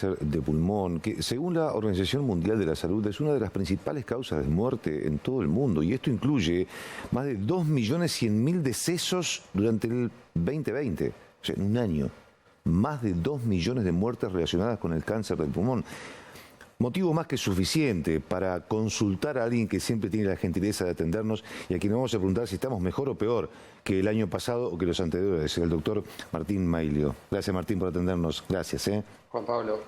cáncer de pulmón, que según la Organización Mundial de la Salud es una de las principales causas de muerte en todo el mundo, y esto incluye más de 2.100.000 decesos durante el 2020, o sea, en un año. Más de 2 millones de muertes relacionadas con el cáncer del pulmón. Motivo más que suficiente para consultar a alguien que siempre tiene la gentileza de atendernos y a quien vamos a preguntar si estamos mejor o peor que el año pasado o que los anteriores, el doctor Martín Mailio. Gracias, Martín, por atendernos. Gracias. Juan Pablo,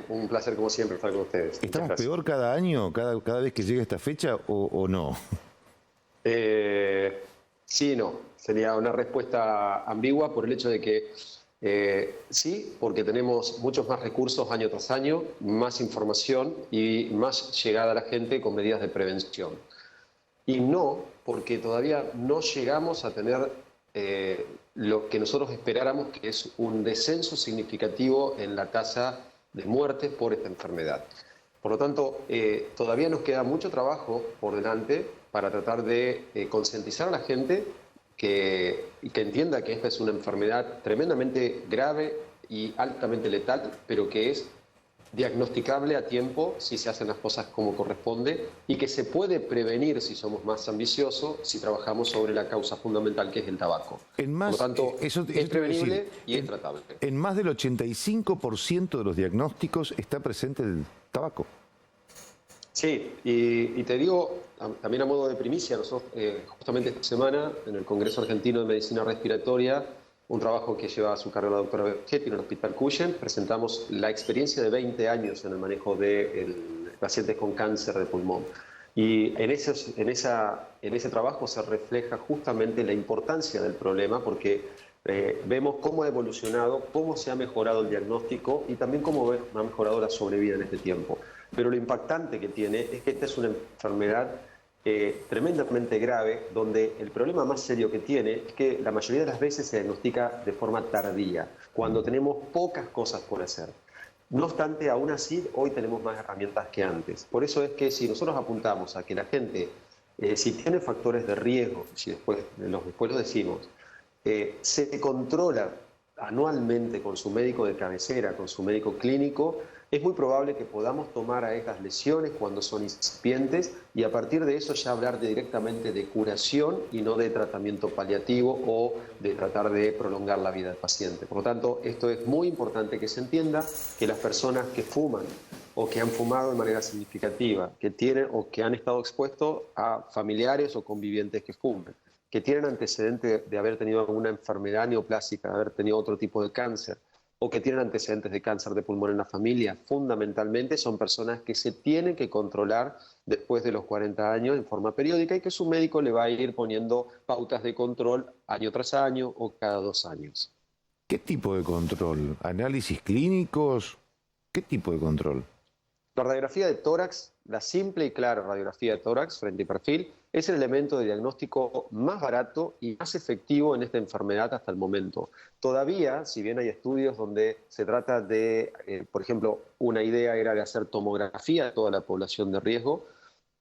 un placer como siempre estar con ustedes. ¿Estamos peor cada año, cada vez que llega esta fecha o no? Sí y no. Sería una respuesta ambigua por el hecho de que sí, porque tenemos muchos más recursos año tras año, más información y más llegada a la gente con medidas de prevención. Y no, porque todavía no llegamos a tener lo que nosotros esperáramos, que es un descenso significativo en la tasa de muertes por esta enfermedad. Por lo tanto, todavía nos queda mucho trabajo por delante para tratar de concientizar a la gente que entienda que esta es una enfermedad tremendamente grave y altamente letal, pero que es diagnosticable a tiempo si se hacen las cosas como corresponde y que se puede prevenir si somos más ambiciosos, si trabajamos sobre la causa fundamental que es el tabaco. Por lo tanto, es prevenible y es tratable. En más del 85% de los diagnósticos está presente el tabaco. Sí, y te digo, también a modo de primicia, nosotros justamente esta semana en el Congreso Argentino de Medicina Respiratoria, un trabajo que lleva a su cargo la doctora Bergetti en el Hospital Cuyen, presentamos la experiencia de 20 años en el manejo de pacientes con cáncer de pulmón. Y en ese trabajo se refleja justamente la importancia del problema, porque vemos cómo ha evolucionado, cómo se ha mejorado el diagnóstico y también cómo ha mejorado la sobrevida en este tiempo. Pero lo impactante que tiene es que esta es una enfermedad tremendamente grave, donde el problema más serio que tiene es que la mayoría de las veces se diagnostica de forma tardía, cuando tenemos pocas cosas por hacer. No obstante, aún así, hoy tenemos más herramientas que antes. Por eso es que si nosotros apuntamos a que la gente, si tiene factores de riesgo, si después lo decimos, se controla anualmente con su médico de cabecera, con su médico clínico, es muy probable que podamos tomar a estas lesiones cuando son incipientes y a partir de eso ya hablar directamente de curación y no de tratamiento paliativo o de tratar de prolongar la vida del paciente. Por lo tanto, esto es muy importante que se entienda, que las personas que fuman o que han fumado de manera significativa, que tienen o que han estado expuestos a familiares o convivientes que fumen, que tienen antecedentes de haber tenido alguna enfermedad neoplásica, de haber tenido otro tipo de cáncer, o que tienen antecedentes de cáncer de pulmón en la familia, fundamentalmente son personas que se tienen que controlar después de los 40 años en forma periódica y que su médico le va a ir poniendo pautas de control año tras año o cada 2 años. ¿Qué tipo de control? ¿Análisis clínicos? ¿Qué tipo de control? La radiografía de tórax, la simple y clara radiografía de tórax frente y perfil, es el elemento de diagnóstico más barato y más efectivo en esta enfermedad hasta el momento. Todavía, si bien hay estudios donde se trata de, por ejemplo, una idea era de hacer tomografía de toda la población de riesgo,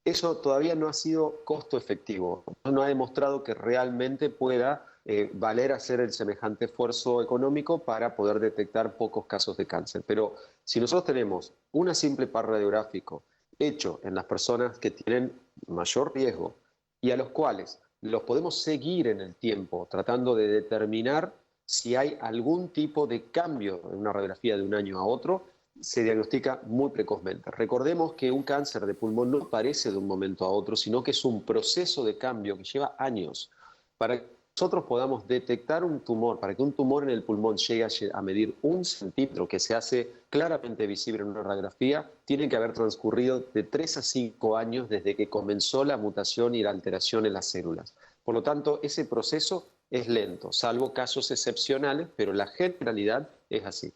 eso todavía no ha sido costo efectivo. No ha demostrado que realmente pueda valer hacer el semejante esfuerzo económico para poder detectar pocos casos de cáncer. Pero si nosotros tenemos una simple par radiográfico hecho en las personas que tienen mayor riesgo y a los cuales los podemos seguir en el tiempo tratando de determinar si hay algún tipo de cambio en una radiografía de un año a otro, se diagnostica muy precozmente. Recordemos que un cáncer de pulmón no aparece de un momento a otro, sino que es un proceso de cambio que lleva años. Para que nosotros podamos detectar un tumor, para que un tumor en el pulmón llegue a medir 1 centímetro, que se hace claramente visible en una radiografía, tiene que haber transcurrido de 3 a 5 años desde que comenzó la mutación y la alteración en las células. Por lo tanto, ese proceso es lento, salvo casos excepcionales, pero la generalidad es así.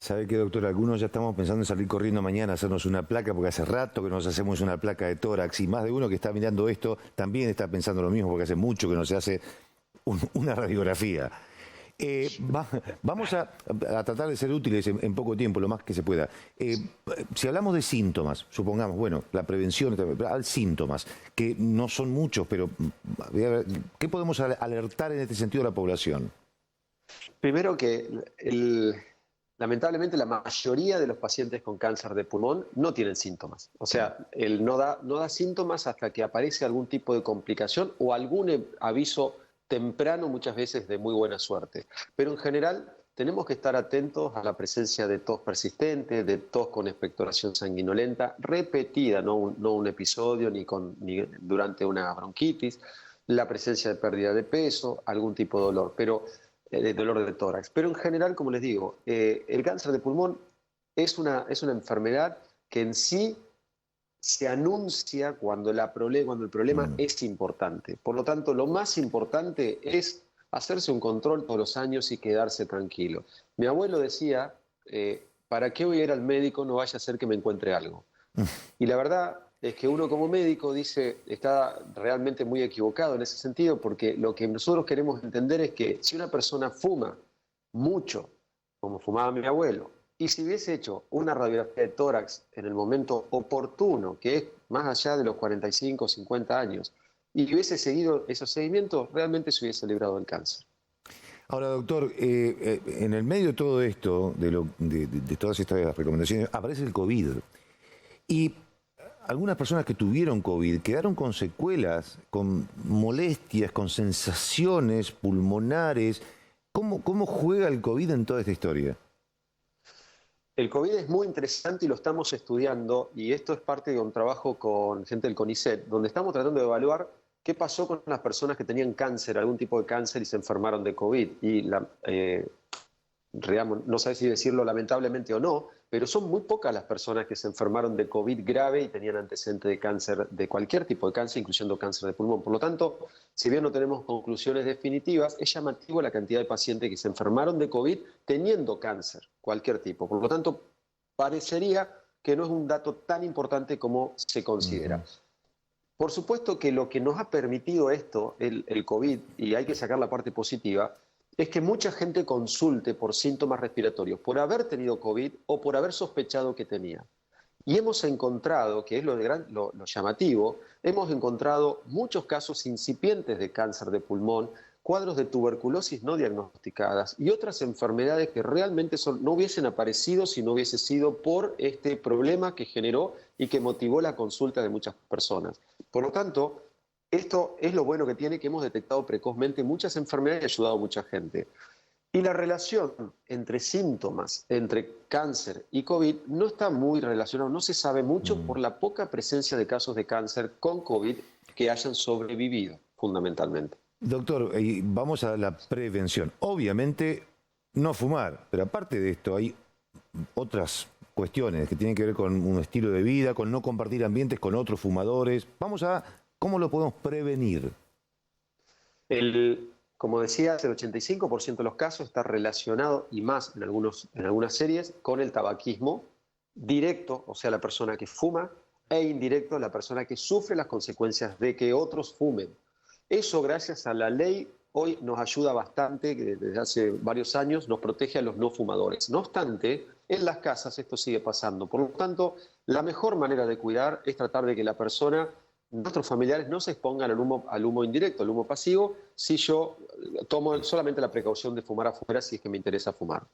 ¿Sabe qué, doctor? Algunos ya estamos pensando en salir corriendo mañana a hacernos una placa, porque hace rato que nos hacemos una placa de tórax, y más de uno que está mirando esto también está pensando lo mismo, porque hace mucho que no se hace una radiografía. Vamos a tratar de ser útiles en poco tiempo, lo más que se pueda. Si hablamos de síntomas, supongamos, bueno, la prevención, síntomas, que no son muchos, pero ¿qué podemos alertar en este sentido a la población? Primero que lamentablemente la mayoría de los pacientes con cáncer de pulmón no tienen síntomas. O sea, él no da síntomas hasta que aparece algún tipo de complicación o algún aviso temprano, muchas veces de muy buena suerte. Pero en general tenemos que estar atentos a la presencia de tos persistente, de tos con expectoración sanguinolenta repetida, no un episodio ni durante una bronquitis, la presencia de pérdida de peso, algún tipo de dolor, pero de dolor de tórax. Pero en general, como les digo, el cáncer de pulmón es una enfermedad que en sí se anuncia cuando el problema es importante. Por lo tanto, lo más importante es hacerse un control todos los años y quedarse tranquilo. Mi abuelo decía, ¿para qué voy a ir al médico? No vaya a ser que me encuentre algo. Y la verdad es que uno como médico está realmente muy equivocado en ese sentido, porque lo que nosotros queremos entender es que si una persona fuma mucho, como fumaba mi abuelo, y si hubiese hecho una radiografía de tórax en el momento oportuno, que es más allá de los 45 o 50 años, y hubiese seguido esos seguimientos, realmente se hubiese librado del cáncer. Ahora, doctor, en el medio de todo esto, de todas estas recomendaciones, aparece el COVID. Y algunas personas que tuvieron COVID quedaron con secuelas, con molestias, con sensaciones pulmonares. ¿Cómo juega el COVID en toda esta historia? El COVID es muy interesante y lo estamos estudiando, y esto es parte de un trabajo con gente del CONICET, donde estamos tratando de evaluar qué pasó con las personas que tenían cáncer, algún tipo de cáncer y se enfermaron de COVID. Y no sé si decirlo lamentablemente o no, pero son muy pocas las personas que se enfermaron de COVID grave y tenían antecedentes de cáncer, de cualquier tipo de cáncer, incluyendo cáncer de pulmón. Por lo tanto, si bien no tenemos conclusiones definitivas, es llamativo la cantidad de pacientes que se enfermaron de COVID teniendo cáncer, cualquier tipo. Por lo tanto, parecería que no es un dato tan importante como se considera. Por supuesto que lo que nos ha permitido esto, el COVID, y hay que sacar la parte positiva, es que mucha gente consulte por síntomas respiratorios, por haber tenido COVID o por haber sospechado que tenía. Y hemos encontrado, que es lo llamativo, hemos encontrado muchos casos incipientes de cáncer de pulmón, cuadros de tuberculosis no diagnosticadas y otras enfermedades que realmente no hubiesen aparecido si no hubiese sido por este problema que generó y que motivó la consulta de muchas personas. Por lo tanto, esto es lo bueno que tiene, que hemos detectado precozmente muchas enfermedades y ayudado a mucha gente. Y la relación entre síntomas, entre cáncer y COVID, no está muy relacionada, no se sabe mucho por la poca presencia de casos de cáncer con COVID que hayan sobrevivido, fundamentalmente. Doctor, vamos a la prevención. Obviamente, no fumar, pero aparte de esto hay otras cuestiones que tienen que ver con un estilo de vida, con no compartir ambientes con otros fumadores. Vamos a ¿cómo lo podemos prevenir? Como decías, el 85% de los casos está relacionado, y más en algunas series, con el tabaquismo directo, o sea, la persona que fuma, e indirecto, la persona que sufre las consecuencias de que otros fumen. Eso, gracias a la ley, hoy nos ayuda bastante, que desde hace varios años nos protege a los no fumadores. No obstante, en las casas esto sigue pasando. Por lo tanto, la mejor manera de cuidar es tratar de que la persona, nuestros familiares, no se expongan al humo indirecto, al humo pasivo, si yo tomo solamente la precaución de fumar afuera si es que me interesa fumar.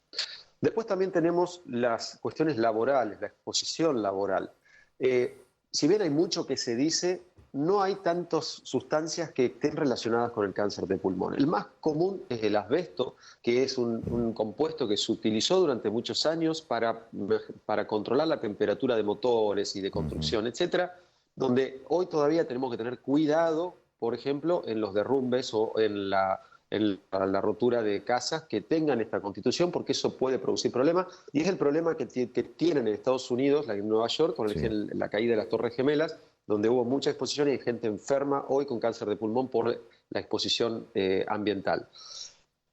Después también tenemos las cuestiones laborales, la exposición laboral. Si bien hay mucho que se dice, no hay tantas sustancias que estén relacionadas con el cáncer de pulmón. El más común es el asbesto, que es un compuesto que se utilizó durante muchos años para controlar la temperatura de motores y de construcción, etcétera, donde hoy todavía tenemos que tener cuidado, por ejemplo, en los derrumbes o en la rotura de casas que tengan esta constitución, porque eso puede producir problemas, y es el problema que tienen en Estados Unidos, en Nueva York, con la caída de las Torres Gemelas, donde hubo mucha exposición y hay gente enferma hoy con cáncer de pulmón por la exposición ambiental.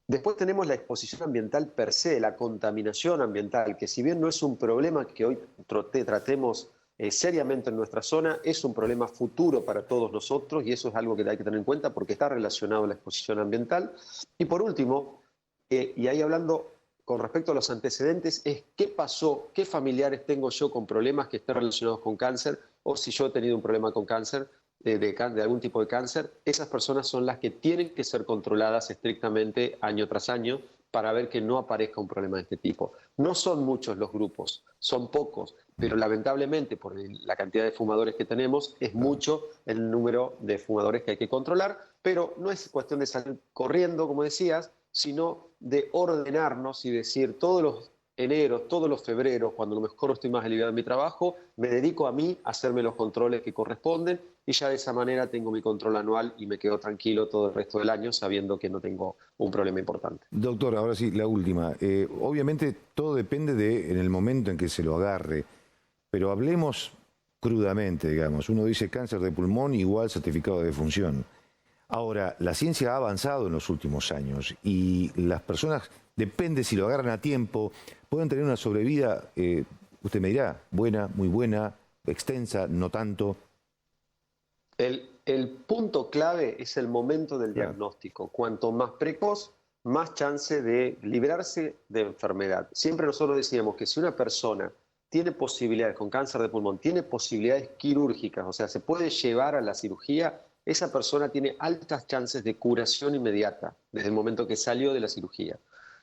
Después tenemos la exposición ambiental per se, la contaminación ambiental, que si bien no es un problema que hoy tratemos seriamente en nuestra zona, es un problema futuro para todos nosotros y eso es algo que hay que tener en cuenta porque está relacionado a la exposición ambiental. Y por último, y ahí hablando con respecto a los antecedentes, es qué pasó, qué familiares tengo yo con problemas que estén relacionados con cáncer o si yo he tenido un problema con cáncer, de algún tipo de cáncer, esas personas son las que tienen que ser controladas estrictamente año tras año para ver que no aparezca un problema de este tipo. No son muchos los grupos, son pocos, pero lamentablemente por la cantidad de fumadores que tenemos es mucho el número de fumadores que hay que controlar, pero no es cuestión de salir corriendo, como decías, sino de ordenarnos y decir todos los enero, todos los febreros, cuando a lo mejor estoy más aliviado en mi trabajo, me dedico a mí a hacerme los controles que corresponden y ya de esa manera tengo mi control anual y me quedo tranquilo todo el resto del año sabiendo que no tengo un problema importante. Doctor, ahora sí, la última. Obviamente todo depende en el momento en que se lo agarre, pero hablemos crudamente, digamos. Uno dice cáncer de pulmón igual certificado de defunción. Ahora, la ciencia ha avanzado en los últimos años y las personas, depende si lo agarran a tiempo, pueden tener una sobrevida, usted me dirá, buena, muy buena, extensa, no tanto. El punto clave es el momento del diagnóstico. Cuanto más precoz, más chance de librarse de enfermedad. Siempre nosotros decíamos que si una persona tiene posibilidades, con cáncer de pulmón, tiene posibilidades quirúrgicas, o sea, se puede llevar a la cirugía, esa persona tiene altas chances de curación inmediata desde el momento que salió de la cirugía.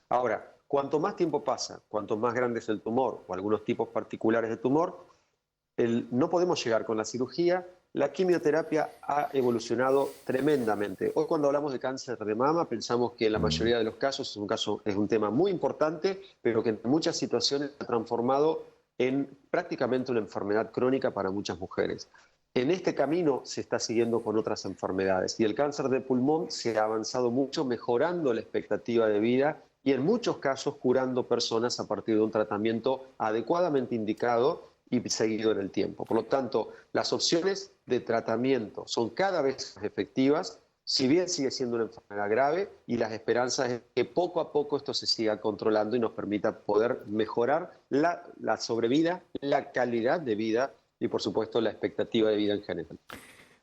Ahora, cuanto más tiempo pasa, cuanto más grande es el tumor o algunos tipos particulares de tumor, no podemos llegar con la cirugía. La quimioterapia ha evolucionado tremendamente. Hoy cuando hablamos de cáncer de mama pensamos que en la mayoría de los casos es un tema muy importante, pero que en muchas situaciones se ha transformado en prácticamente una enfermedad crónica para muchas mujeres. En este camino se está siguiendo con otras enfermedades y el cáncer de pulmón se ha avanzado mucho mejorando la expectativa de vida y en muchos casos curando personas a partir de un tratamiento adecuadamente indicado y seguido en el tiempo. Por lo tanto, las opciones de tratamiento son cada vez más efectivas, si bien sigue siendo una enfermedad grave, y las esperanzas es que poco a poco esto se siga controlando y nos permita poder mejorar la sobrevida, la calidad de vida y, por supuesto, la expectativa de vida en general.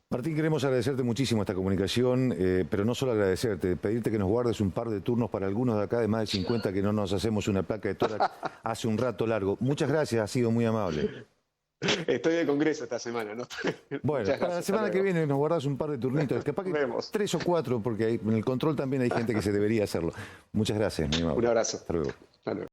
Martín, queremos agradecerte muchísimo esta comunicación, pero no solo agradecerte, pedirte que nos guardes un par de turnos para algunos de acá de más de 50 que no nos hacemos una placa de tórax hace un rato largo. Muchas gracias, ha sido muy amable. Estoy de congreso esta semana, ¿no? Bueno, para la semana que viene nos guardas un par de turnitos, capaz que 3 o 4, porque en el control también hay gente que se debería hacerlo. Muchas gracias, mi amable. Un abrazo. Hasta luego. Hasta luego.